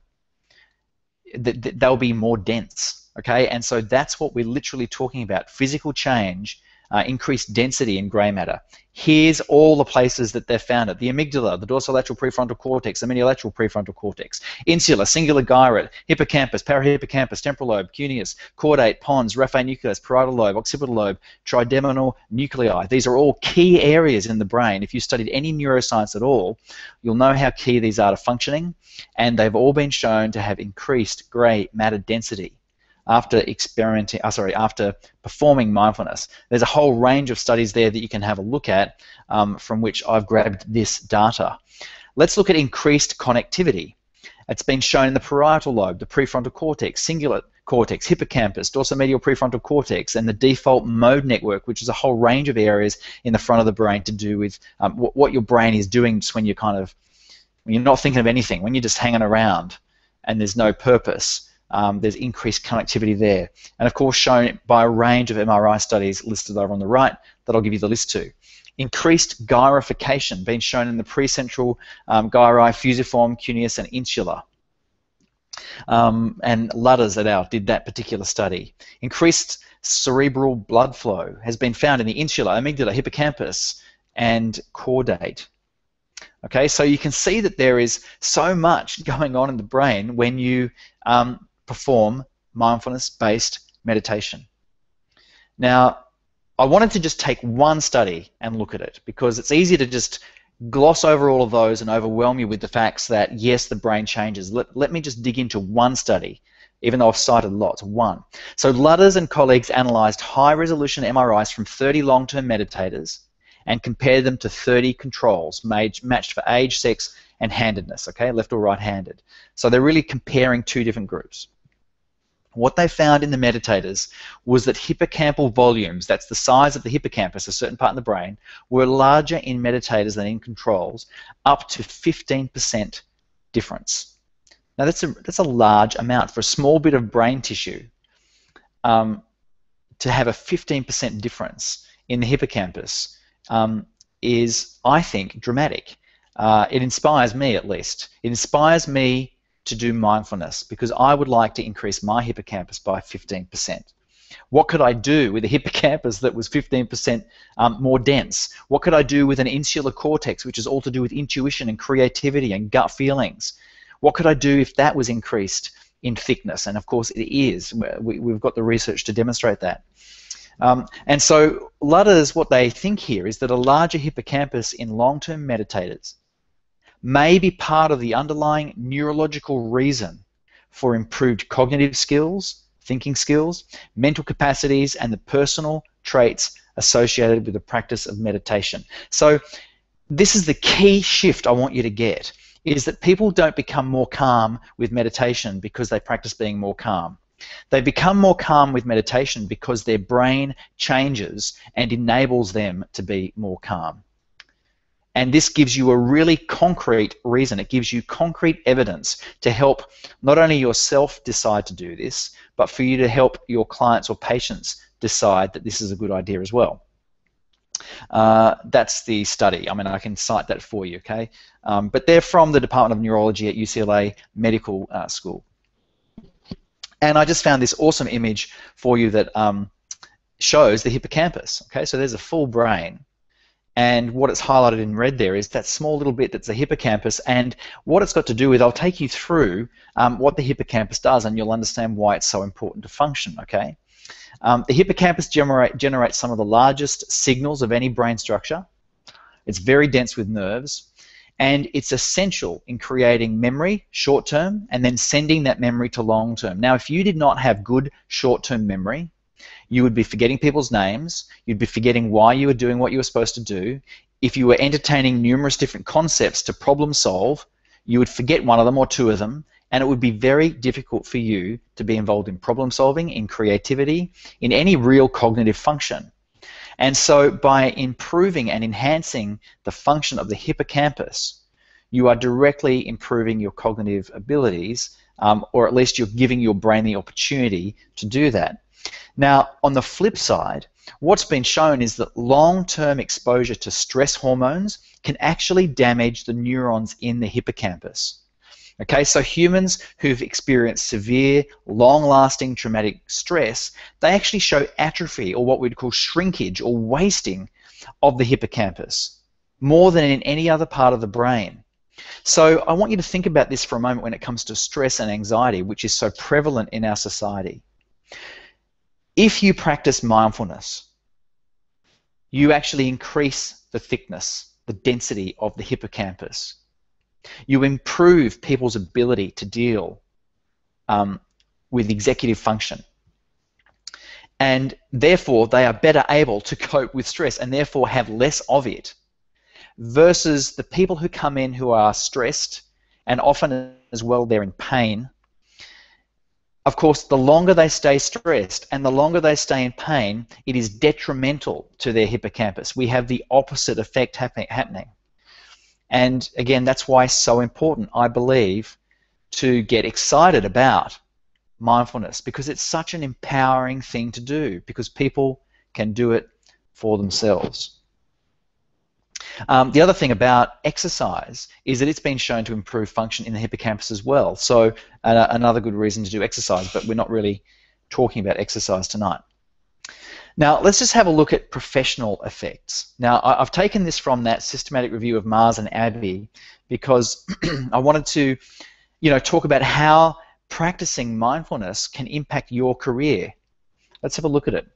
They'll be more dense, okay? And so that's what we're literally talking about, physical change, increased density in grey matter. Here's all the places that they've found it: the amygdala, the dorsolateral prefrontal cortex, the mediolateral prefrontal cortex, insula, singular gyrate, hippocampus, parahippocampus, temporal lobe, cuneus, caudate, pons, raphe nucleus, parietal lobe, occipital lobe, trigeminal nuclei. These are all key areas in the brain. If you studied any neuroscience at all, you'll know how key these are to functioning, and they've all been shown to have increased grey matter density after performing mindfulness. There's a whole range of studies there that you can have a look at, from which I've grabbed this data. Let's look at increased connectivity. It's been shown in the parietal lobe, the prefrontal cortex, cingulate cortex, hippocampus, dorsomedial prefrontal cortex, and the default mode network, which is a whole range of areas in the front of the brain to do with what your brain is doing just when you're when you're not thinking of anything, when you're just hanging around and there's no purpose. There's increased connectivity there, and of course shown by a range of MRI studies listed over on the right that I'll give you the list to. Increased gyrification being shown in the precentral gyri, fusiform, cuneus, and insula. And Ludders et al. Did that particular study. Increased cerebral blood flow has been found in the insula, amygdala, hippocampus, and caudate. Okay, so you can see that there is so much going on in the brain when you perform mindfulness-based meditation. Now, I wanted to just take one study and look at it because it's easy to just gloss over all of those and overwhelm you with the facts that, yes, the brain changes. Let me just dig into one study, even though I've cited lots. One. So Ludders and colleagues analysed high-resolution MRIs from 30 long-term meditators and compared them to 30 controls matched for age, sex, and handedness, okay, left or right-handed. So they're really comparing two different groups. What they found in the meditators was that hippocampal volumes, that's the size of the hippocampus, a certain part in the brain, were larger in meditators than in controls, up to 15% difference. Now that's a large amount for a small bit of brain tissue to have a 15% difference in the hippocampus is, I think, dramatic. It inspires me, at least. It inspires me to do mindfulness because I would like to increase my hippocampus by 15%. What could I do with a hippocampus that was 15% more dense? What could I do with an insular cortex, which is all to do with intuition and creativity and gut feelings? What could I do if that was increased in thickness? And of course it is. We've got the research to demonstrate that. And so Ludders, what they think here is that a larger hippocampus in long-term meditators may be part of the underlying neurological reason for improved cognitive skills, thinking skills, mental capacities, and the personal traits associated with the practice of meditation. So this is the key shift I want you to get, is that people don't become more calm with meditation because they practice being more calm. They become more calm with meditation because their brain changes and enables them to be more calm. And this gives you a really concrete reason. It gives you concrete evidence to help not only yourself decide to do this, but for you to help your clients or patients decide that this is a good idea as well. That's the study. I mean, I can cite that for you, okay? But they're from the Department of Neurology at UCLA Medical School. And I just found this awesome image for you that shows the hippocampus, okay? So there's a full brain. And what it's highlighted in red there is that small little bit that's the hippocampus, and what it's got to do with, I'll take you through what the hippocampus does, and you'll understand why it's so important to function, okay? The hippocampus generates some of the largest signals of any brain structure. It's very dense with nerves, and it's essential in creating memory short-term and then sending that memory to long-term. Now, if you did not have good short-term memory, you would be forgetting people's names, you'd be forgetting why you were doing what you were supposed to do. If you were entertaining numerous different concepts to problem solve, you would forget one of them or two of them, and it would be very difficult for you to be involved in problem solving, in creativity, in any real cognitive function. And so by improving and enhancing the function of the hippocampus, you are directly improving your cognitive abilities, or at least you're giving your brain the opportunity to do that. Now, on the flip side, what's been shown is that long-term exposure to stress hormones can actually damage the neurons in the hippocampus. Okay, so humans who've experienced severe, long-lasting traumatic stress, they actually show atrophy, or what we'd call shrinkage or wasting of the hippocampus, more than in any other part of the brain. So I want you to think about this for a moment when it comes to stress and anxiety, which is so prevalent in our society. If you practice mindfulness, you actually increase the thickness, the density of the hippocampus. You improve people's ability to deal with executive function. And therefore, they are better able to cope with stress and therefore have less of it, versus the people who come in who are stressed, and often as well they're in pain. Of course, the longer they stay stressed and the longer they stay in pain, it is detrimental to their hippocampus. We have the opposite effect happening. And again, that's why it's so important, I believe, to get excited about mindfulness, because it's such an empowering thing to do, because people can do it for themselves. The other thing about exercise is that it's been shown to improve function in the hippocampus as well. So another good reason to do exercise, but we're not really talking about exercise tonight. Now, let's just have a look at professional effects. Now, I've taken this from that systematic review of Mars and Abbey because I wanted to, talk about how practicing mindfulness can impact your career. Let's have a look at it.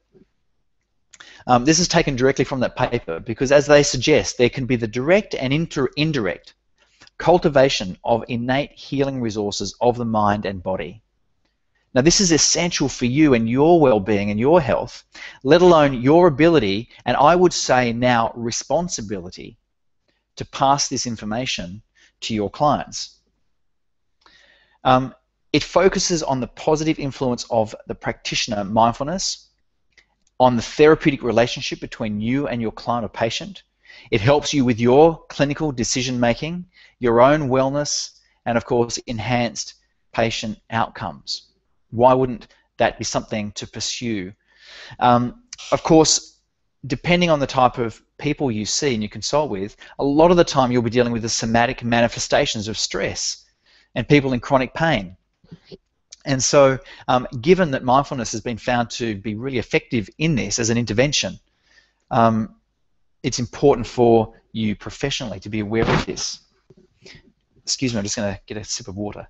This is taken directly from that paper because, as they suggest, there can be the direct and indirect cultivation of innate healing resources of the mind and body. Now, this is essential for you and your well-being and your health, let alone your ability, and I would say now responsibility, to pass this information to your clients. It focuses on the positive influence of the practitioner mindfulness, on the therapeutic relationship between you and your client or patient. It helps you with your clinical decision-making, your own wellness, and of course, enhanced patient outcomes. Why wouldn't that be something to pursue? Of course, depending on the type of people you see and you consult with, a lot of the time you'll be dealing with the somatic manifestations of stress and people in chronic pain. And so, given that mindfulness has been found to be really effective in this as an intervention, it's important for you professionally to be aware of this. Excuse me, I'm just going to get a sip of water.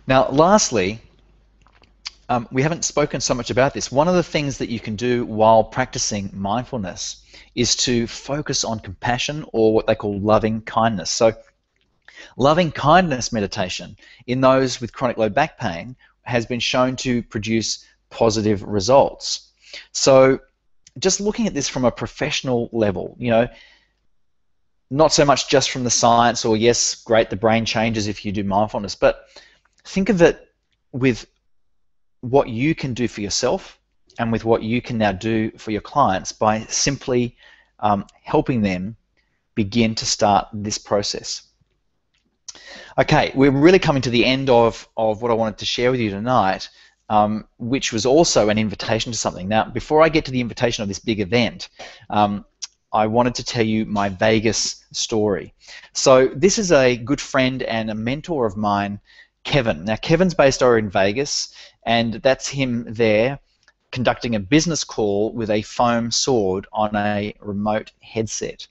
Now, lastly, we haven't spoken so much about this. One of the things that you can do while practicing mindfulness is to focus on compassion, or what they call loving kindness. So, loving kindness meditation in those with chronic low back pain has been shown to produce positive results. So, just looking at this from a professional level, not so much just from the science, or yes, great, the brain changes if you do mindfulness, but think of it with what you can do for yourself and with what you can now do for your clients by simply helping them begin to start this process. Okay, we're really coming to the end of what I wanted to share with you tonight, which was also an invitation to something. Now, before I get to the invitation of this big event, I wanted to tell you my Vagas story. So this is a good friend and a mentor of mine, Kevin. Now, Kevin's based over in Vegas, and that's him there conducting a business call with a foam sword on a remote headset.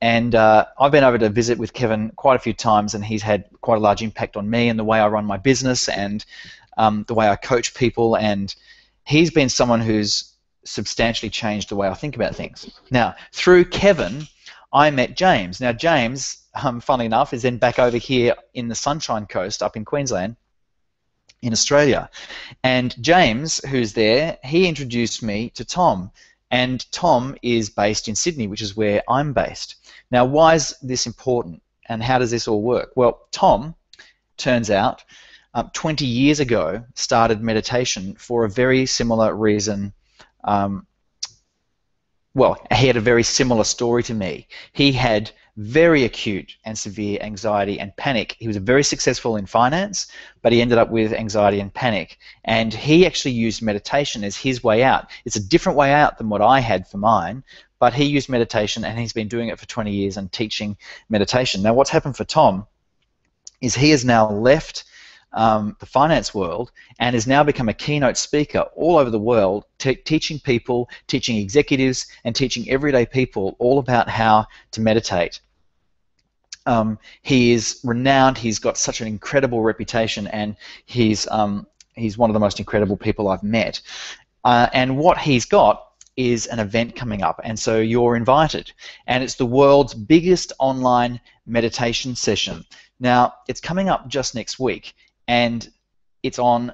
And I've been over to visit with Kevin quite a few times, and he's had quite a large impact on me and the way I run my business and the way I coach people, and he's been someone who's substantially changed the way I think about things. Now, through Kevin, I met James. Now, James, funnily enough, is then back over here in the Sunshine Coast up in Queensland in Australia. And James, who's there, he introduced me to Tom. And Tom is based in Sydney, which is where I'm based. Now, why is this important, and how does this all work? Well, Tom, turns out, 20 years ago, started meditation for a very similar reason. Well, he had a very similar story to me. He had very acute and severe anxiety and panic. He was very successful in finance, but he ended up with anxiety and panic. And he actually used meditation as his way out. It's a different way out than what I had for mine, but he used meditation, and he's been doing it for 20 years and teaching meditation. Now, what's happened for Tom is he has now left the finance world and has now become a keynote speaker all over the world, teaching people, teaching executives, and teaching everyday people all about how to meditate. He is renowned. He's got such an incredible reputation, and he's one of the most incredible people I've met. And what he's got is an event coming up, and so you're invited. And it's the world's biggest online meditation session. Now, it's coming up just next week, and it's on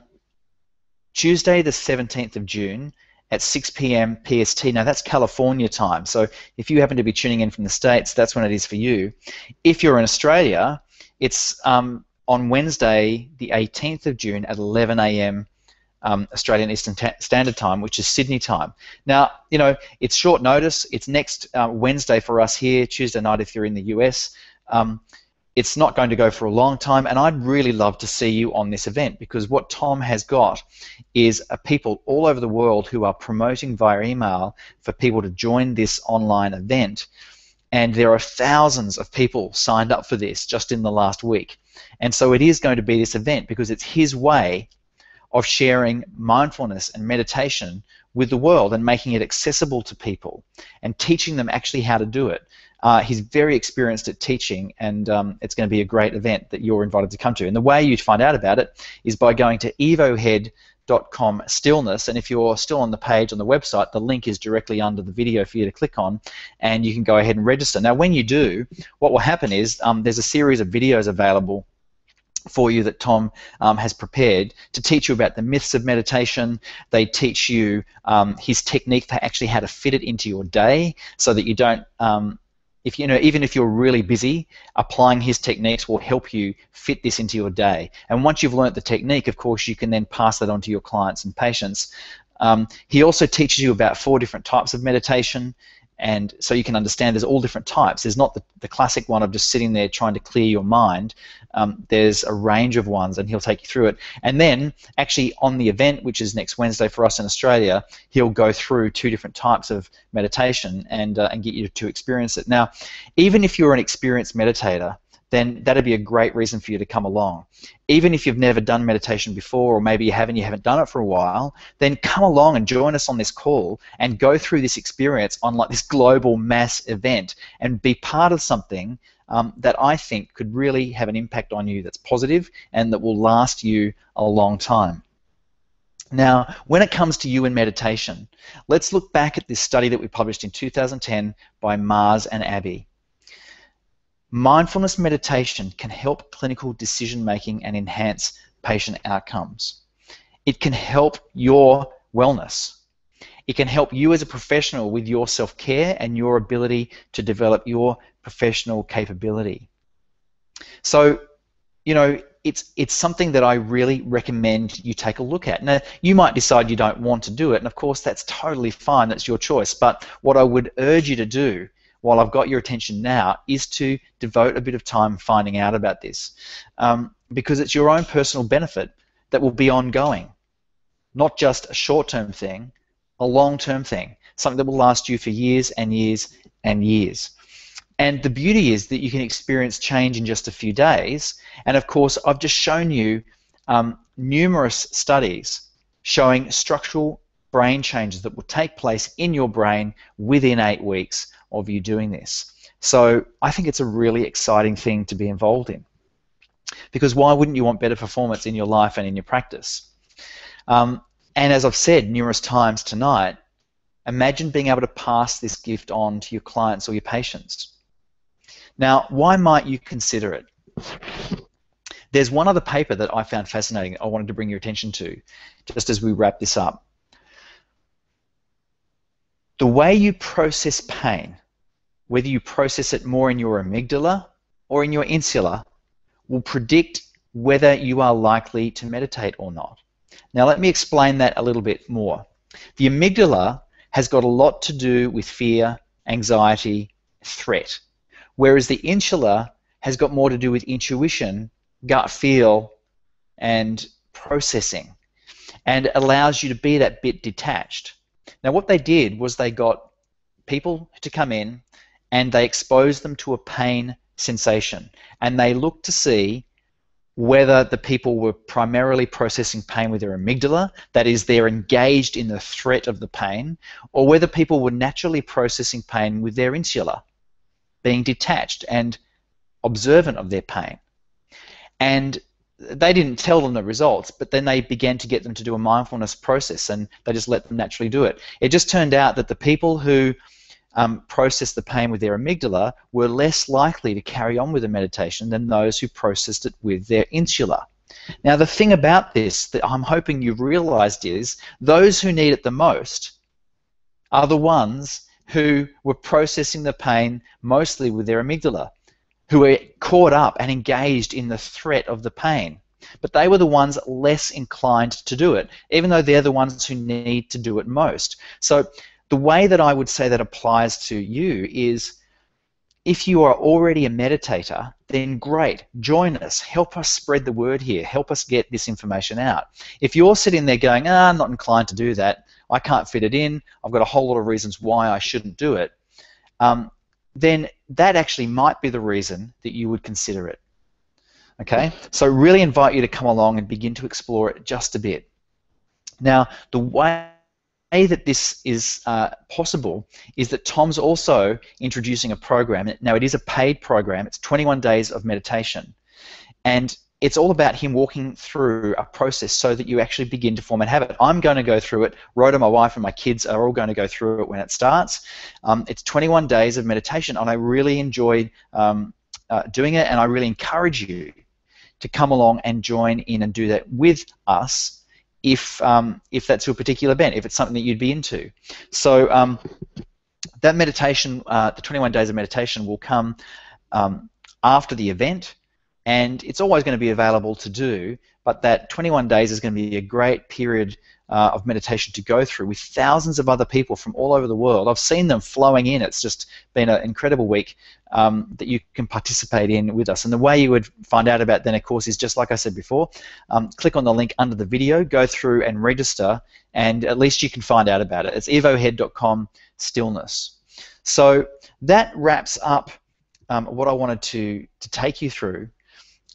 Tuesday the 17th of June at 6 p.m. PST. Now, that's California time, so if you happen to be tuning in from the States, that's when it is for you. If you're in Australia, it's on Wednesday the 18th of June at 11 a.m. Australian Eastern Standard Time, which is Sydney time. Now, it's short notice. It's next Wednesday for us here, Tuesday night if you're in the US. It's not going to go for a long time, and I'd really love to see you on this event, because what Tom has got is people all over the world who are promoting via email for people to join this online event, and there are thousands of people signed up for this just in the last week. And so it is going to be this event because it's his way of sharing mindfulness and meditation with the world and making it accessible to people and teaching them actually how to do it. He's very experienced at teaching, and it's going to be a great event that you're invited to come to. And the way you'd find out about it is by going to evohead.com/stillness, and if you're still on the page on the website, the link is directly under the video for you to click on, and you can go ahead and register. Now, when you do, what will happen is there's a series of videos available for you that Tom has prepared to teach you about the myths of meditation. They teach you his technique for actually how to fit it into your day, so that you don't, even if you're really busy, applying his techniques will help you fit this into your day. And once you've learnt the technique, of course, you can then pass that on to your clients and patients. He also teaches you about 4 different types of meditation, and so you can understand there's all different types. There's not the classic one of just sitting there trying to clear your mind. There's a range of ones, and he'll take you through it. And then, actually, on the event, which is next Wednesday for us in Australia, he'll go through 2 different types of meditation and get you to experience it. Now, even if you're an experienced meditator, then that'd be a great reason for you to come along. Even if you've never done meditation before, or maybe you haven't done it for a while, then come along and join us on this call and go through this experience on like this global mass event and be part of something that I think could really have an impact on you that's positive and that will last you a long time. Now, when it comes to you and meditation, let's look back at this study that we published in 2010 by Mars and Abby. Mindfulness meditation can help clinical decision-making and enhance patient outcomes. It can help your wellness. It can help you as a professional with your self-care and your ability to develop your professional capability. So, it's something that I really recommend you take a look at. Now, you might decide you don't want to do it, and of course that's totally fine, that's your choice, but what I would urge you to do while I've got your attention now is to devote a bit of time finding out about this, because it's your own personal benefit that will be ongoing, not just a short-term thing, a long-term thing, something that will last you for years and years and years. And the beauty is that you can experience change in just a few days, and of course I've just shown you numerous studies showing structural brain changes that will take place in your brain within 8 weeks of you doing this. So I think it's a really exciting thing to be involved in, because why wouldn't you want better performance in your life and in your practice? And as I've said numerous times tonight, imagine being able to pass this gift on to your clients or your patients. Now, why might you consider it? There's one other paper that I found fascinating I wanted to bring your attention to, just as we wrap this up. The way you process pain, whether you process it more in your amygdala or in your insula, will predict whether you are likely to meditate or not. Now, let me explain that a little bit more. The amygdala has got a lot to do with fear, anxiety, threat, whereas the insula has got more to do with intuition, gut feel, and processing, and allows you to be that bit detached. Now, what they did was they got people to come in and they exposed them to a pain sensation, and they looked to see whether the people were primarily processing pain with their amygdala, that is, they're engaged in the threat of the pain, or whether people were naturally processing pain with their insula, being detached and observant of their pain. And they didn't tell them the results, but then they began to get them to do a mindfulness process, and they just let them naturally do it. It just turned out that the people who processed the pain with their amygdala were less likely to carry on with the meditation than those who processed it with their insula. Now, the thing about this that I'm hoping you've realized is those who need it the most are the ones who were processing the pain mostly with their amygdala, who were caught up and engaged in the threat of the pain. But they were the ones less inclined to do it, even though they're the ones who need to do it most. So the way that I would say that applies to you is, if you are already a meditator then great, join us, help us spread the word here, help us get this information out. If you're sitting there going, I'm not inclined to do that, I can't fit it in, I've got a whole lot of reasons why I shouldn't do it, then that actually might be the reason that you would consider it. Okay, so really invite you to come along and begin to explore it just a bit. Now, the way that this is possible is that Tom's also introducing a program. Now, it is a paid program. It's 21 days of meditation. And it's all about him walking through a process so that you actually begin to form a habit. I'm going to go through it. Rhoda, my wife, and my kids are all going to go through it when it starts. It's 21 days of meditation, and I really enjoyed doing it, and I really encourage you to come along and join in and do that with us if that's your particular bent, if it's something that you'd be into. So that meditation, the 21 days of meditation, will come after the event, and it's always going to be available to do, but that 21 days is going to be a great period of meditation to go through with thousands of other people from all over the world. I've seen them flowing in. It's just been an incredible week that you can participate in with us. And the way you would find out about then, of course, is just like I said before, click on the link under the video, go through and register, and at least you can find out about it. It's evohead.com/stillness. So that wraps up what I wanted to take you through.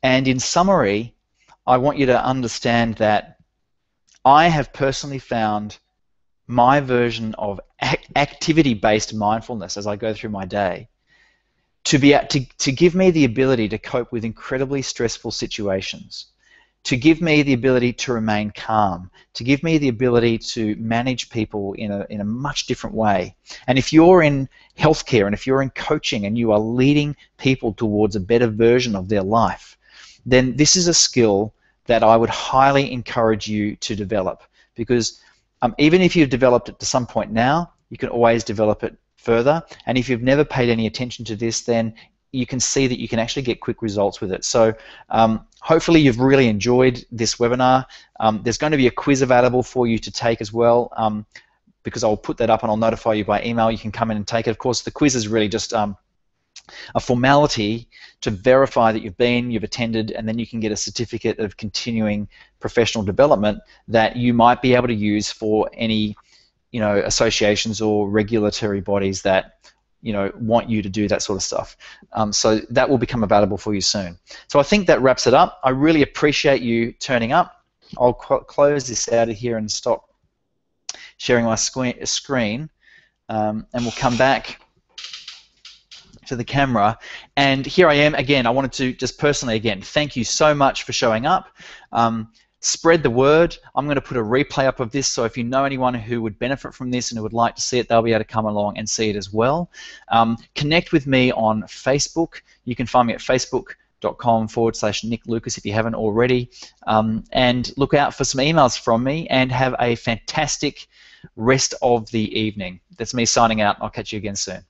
And in summary, I want you to understand that I have personally found my version of activity-based mindfulness as I go through my day to give me the ability to cope with incredibly stressful situations, to give me the ability to remain calm, to give me the ability to manage people in a much different way. And if you're in healthcare and if you're in coaching and you are leading people towards a better version of their life, then this is a skill that I would highly encourage you to develop, because even if you've developed it to some point now, you can always develop it further. And if you've never paid any attention to this, then you can see that you can actually get quick results with it. So hopefully you've really enjoyed this webinar. There's going to be a quiz available for you to take as well, because I'll put that up and I'll notify you by email. You can come in and take it. Of course, the quiz is really just a formality to verify that you've attended, and then you can get a certificate of continuing professional development that you might be able to use for any, associations or regulatory bodies that, want you to do that sort of stuff. So that will become available for you soon. So I think that wraps it up. I really appreciate you turning up. I'll close this out of here and stop sharing my screen, and we'll come back to the camera. And here I am again. I wanted to just personally again thank you so much for showing up. Spread the word. I'm going to put a replay up of this, so if you know anyone who would benefit from this and who would like to see it, they'll be able to come along and see it as well. Connect with me on Facebook. You can find me at facebook.com/Nick Lucas if you haven't already, and look out for some emails from me, and have a fantastic rest of the evening. That's me signing out. I'll catch you again soon.